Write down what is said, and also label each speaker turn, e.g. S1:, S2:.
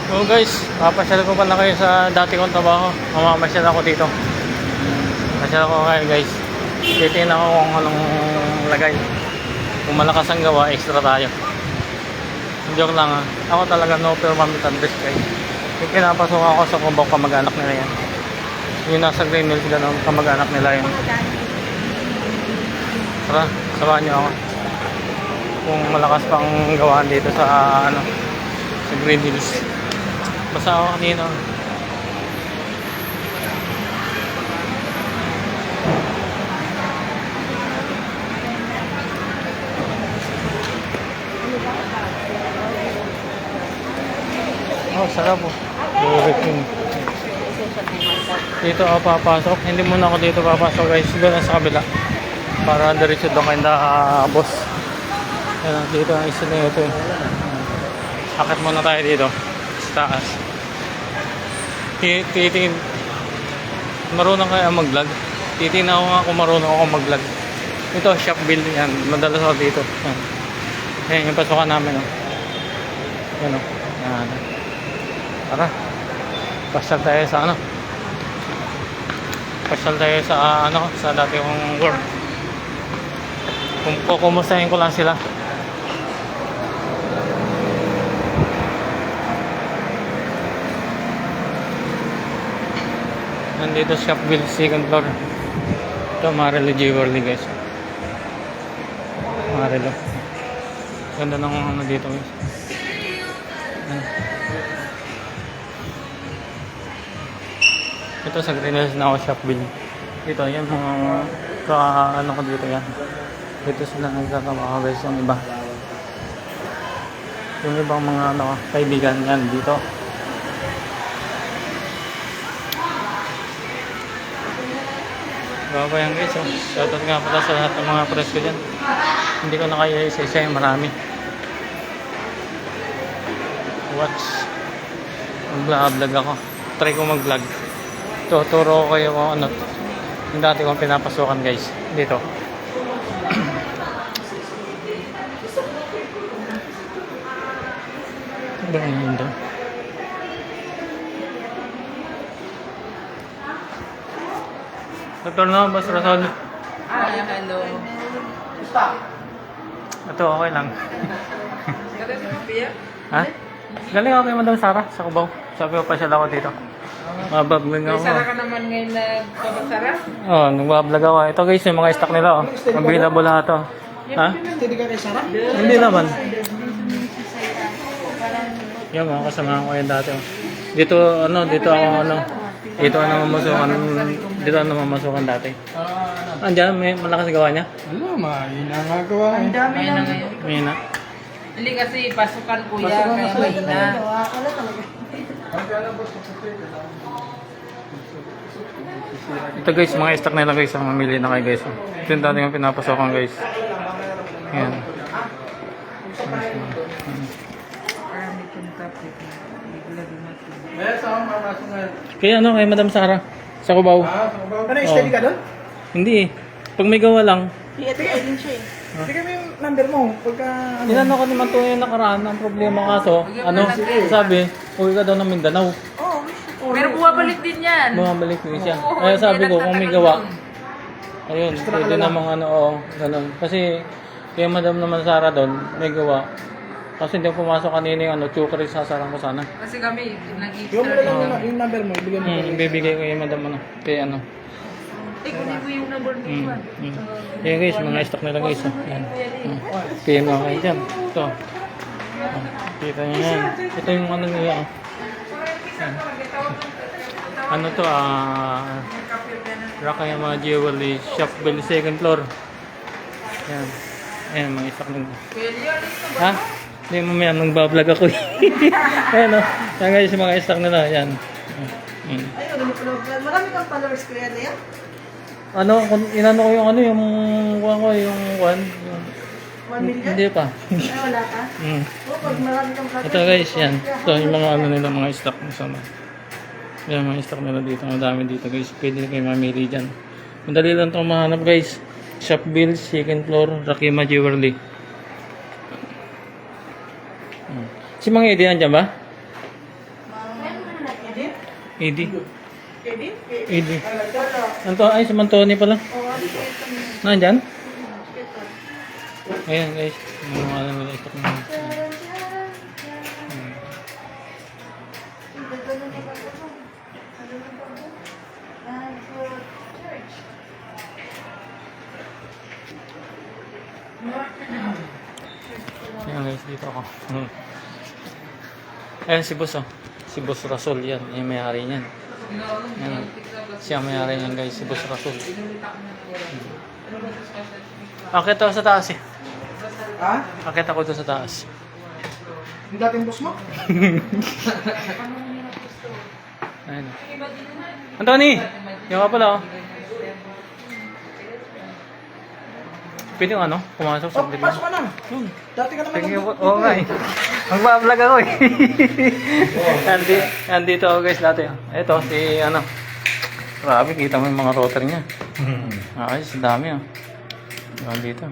S1: So guys, papasyal ko pala kayo sa dati kong trabaho. Mamamasyal ako dito. Pasyal ako ngayon guys. Titingnan ako kung anong lagay. Kung malakas ang gawa, extra tayo. Joke lang ha. Ako talaga no permanent risk guys. Yung pinapasok ako sa Cubao, kamag-anak nila yan. Yung nasa Green Hills sila ng kamag-anak nila yan. Tara, samahan nyo ako. Kung malakas pang gawaan dito sa ano, sa Green Hills. Basta ako kanina. Oh, sarap po. Dito ako papasok. Hindi muna ako dito papasok guys. Doon sa kabila. Para diretso doon kayo boss. Ayan, dito ang isa na ito. Akit muna tayo dito. Sa taas. Titingin. Marunong kaya mag-vlog. Titingin ako nga kung marunong ako mag-vlog. Ito, shop build yan. Madalas ako dito. Ayan, yung pasukan namin. Ayan o. Ayan. Tara. Pasyal tayo sa ano. Pasyal tayo sa ano, sa dati kong work. Kung kumustahin ko lang sila. Nandito shop build second floor. Ito Marilo Jewelry guys. Marilo. Ganda ng ano dito guys. Ito sa Green Hills na ako shop build. Dito yan mga ano ko dito yan. Dito sila nagkakawa guys yung iba. Yung ibang mga ano, kaibigan yan dito. Baba yan guys. Shoutout nga pala sa lahat ng mga press ko dyan. Hindi ko na kaya isa-isa yung marami. Watch. Mag-vlog ako. Try ko mag-vlog. Tuturo ko kayo kung ano. Yung dati kong pinapasukan guys. Dito. Ba ang mundo? Doktor na, Boss Rasol.
S2: Hello.
S1: Ito, okay lang. Ha? Galing ako kay Madam Sara sa Cubao. Sabi ko pa siya ako dito. Mabablog ako.
S2: Sara ka naman ngayon nagpapasara?
S1: Oo, nagbablog ako. Ito guys, yung mga stock nila. Available lahat to. Ha?
S2: Hindi ka kay Sara?
S1: Hindi naman. Yung mga kasama ko yan dati. Dito ako dito ano mamasukan dati. Andiyan, may malakas gawa niya?
S3: Wala, mahina nga gawa.
S2: Ang dami lang.
S1: May na.
S2: Hindi kasi pasukan kuya, kaya mahina.
S1: Ito guys, mga stock nila guys, ang mamili na kayo guys. Ito yung dati yung pinapasokan guys. Ayan. Kaya ano, kay Madam Sara sa Cubao.
S3: Ano, steady ka doon?
S1: Hindi eh. Pag may gawa lang.
S2: I-apply din siya eh.
S3: Bigyan mo yung number mo. Pagka, ano,
S1: Inano ko naman ito yung nakaraan. Ang problema kaso, ano, sabi, uwi ka daw ng Mindanao.
S2: Pero bumabalik din yan.
S1: Bumabalik din siya.
S2: Oo,
S1: Kaya sabi ko, kung may gawa,
S2: yun.
S1: ayun, pwede namang ano, oo, ganun. Kasi, kaya Madam naman Sara doon, may gawa. Kasi hindi ako pumasok kanina yung ano, chokery, sasarang ko sana.
S2: Kasi kami,
S3: yung mo
S2: nag-extra
S3: lang
S2: lang.
S3: yung number mo. Bigyan mo.
S1: Ibibigay ko yung Madam ano, kaya ano.
S2: Kunin ko yung number mo.
S1: Ayan guys, mga stock nila guys. Ayan. PM ako kayo dyan. Ito. Kita nyo yan. Ito yung ano nila. Ayan. Ano to Rakayama Jewelry Shop Bell second floor. Ayan. Ayan mga stock nila. Ha? Hindi mo may nagbablog ako. Ayan o. Ayan guys, mga stock nila. Ayan.
S4: Marami kang followers ko yan, Lea?
S1: Ano, inano ko yung ano, yung kuha ko, yung
S4: 1 million?
S1: Hindi pa.
S4: Ay, wala ka? Pag marami kang followers.
S1: Ito guys, yan. Ito yung mga ano nila, mga stock na sama. Yan, mga stock nila dito. Ang dami dito guys. Pwede kayo mamili dyan. Madali lang itong mahanap guys. Shop Bill, second floor, Rakima Jewelry. Si Mang Eddie, andyan ba? ED.
S4: Pwede?
S1: ED. Anto, ay, si Mantoni pala.
S4: Oo, ano po ito?
S1: Nandyan?
S4: Ito.
S1: Ayan guys. Yung ano nila ito.
S4: Charan, charan, charan. Ito, ganun na ba ito? Ano na ba ito? For church.
S1: Ayan guys, dito ako. Ayan si Boss oh. Si Boss Rasol yan. Yung may-ari niyan. Ayan. Siya may-ari niyan guys. Si Boss Rasol. Akit ako sa taas eh.
S3: Ha?
S1: Akit ako doon sa taas.
S3: Yung dating boss mo?
S1: Ayan. Anthony! Yung ka pala oh. Pwede yung ano? Pumasok sa
S3: Oh,
S1: video.
S3: pasok ka na.
S1: Yun.
S3: Dati ka naman
S1: Thank you po.
S3: nandun.
S1: Oo nga eh. Magpa-vlog ako eh. Andito ako guys dati. Ito si ano. Grabe, kita mo yung mga router niya. Ayos, dami ah. Dito.